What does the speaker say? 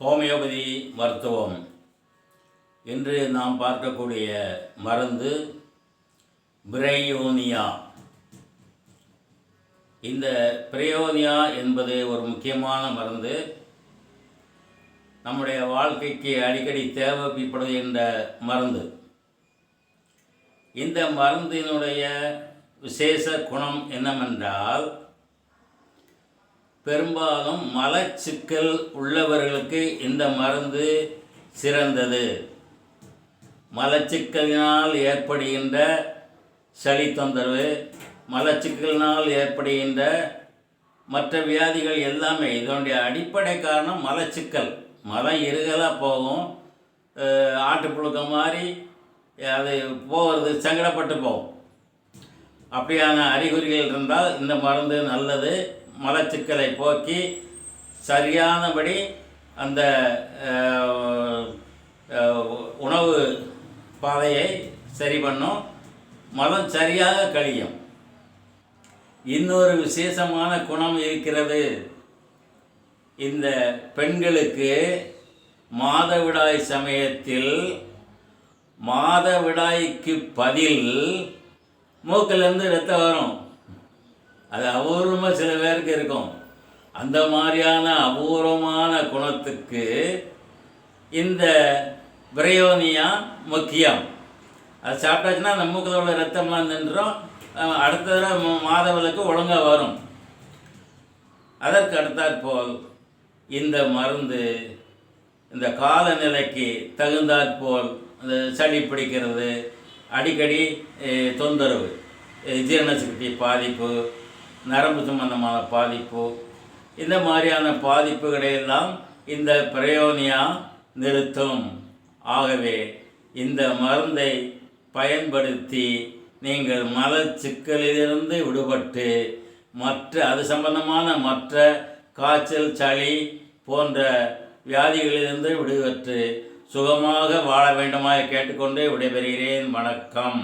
Homeopathy மருத்துவம். இன்று நாம் பார்க்கக்கூடிய மருந்து பிரயோனியா. இந்த பிரயோனியா என்பது ஒரு முக்கியமான மருந்து. நம்முடைய வாழ்க்கைக்கு அடிக்கடி தேவைப்படுகின்ற மருந்து. இந்த மருந்தினுடைய விசேஷ குணம் என்னவென்றால், பெரும்பாலும் மலச்சிக்கல் உள்ளவர்களுக்கு இந்த மருந்து சிறந்தது. மலச்சிக்கலினால் ஏற்படுகின்ற சளி தொந்தரவு, மலச்சிக்கலினால் ஏற்படுகின்ற மற்ற வியாதிகள் எல்லாமே, இதனுடைய அடிப்படை காரணம் மலச்சிக்கல். மலம் இருகலாக போகும், ஆட்டுப்புழுக்க மாதிரி அது போகிறது, சங்கடப்பட்டு போகும். அப்படியான அறிகுறிகள் இருந்தால் இந்த மருந்து நல்லது. மலச்சிக்கலை போக்கி சரியானபடி அந்த உணவு பாதையை சரி பண்ணும், மலம் சரியாக கழியும். இன்னொரு விசேஷமான குணம் இருக்கிறது. இந்த பெண்களுக்கு மாதவிடாய் சமயத்தில் மாதவிடாய்க்கு பதில் மூக்கிலேருந்து ரத்தம் வரும். அது அபூர்வமாக சில பேருக்கு இருக்கும். அந்த மாதிரியான அபூர்வமான குணத்துக்கு இந்த பிரயோனியா முக்கியம். அது சாப்பிட்டாச்சுன்னா அந்த மூக்கில் உள்ள ரத்தம்லாம் நின்றுடும். அடுத்த தடவை மாதவிலக்கு ஒழுங்காக வரும். அதற்கு அடுத்தாற்போல் இந்த மருந்து இந்த காலநிலைக்கு தகுந்தாற்போல் அந்த சளி பிடிக்கிறது, அடிக்கடி தொந்தரவு, ஜீரணசக்தி பாதிப்பு, நரம்பு சம்பந்தமான பாதிப்பு, இந்த மாதிரியான பாதிப்புகளையெல்லாம் இந்த பிரயோனியா நிறுத்தும். ஆகவே இந்த மருந்தை பயன்படுத்தி நீங்கள் மலச்சிக்கலிலிருந்து விடுபட்டு அது சம்பந்தமான மற்ற காய்ச்சல், சளி போன்ற வியாதிகளிலிருந்து விடுபட்டு சுகமாக வாழ வேண்டுமாய் கேட்டுக்கொண்டு விடைபெறுகிறேன். வணக்கம்.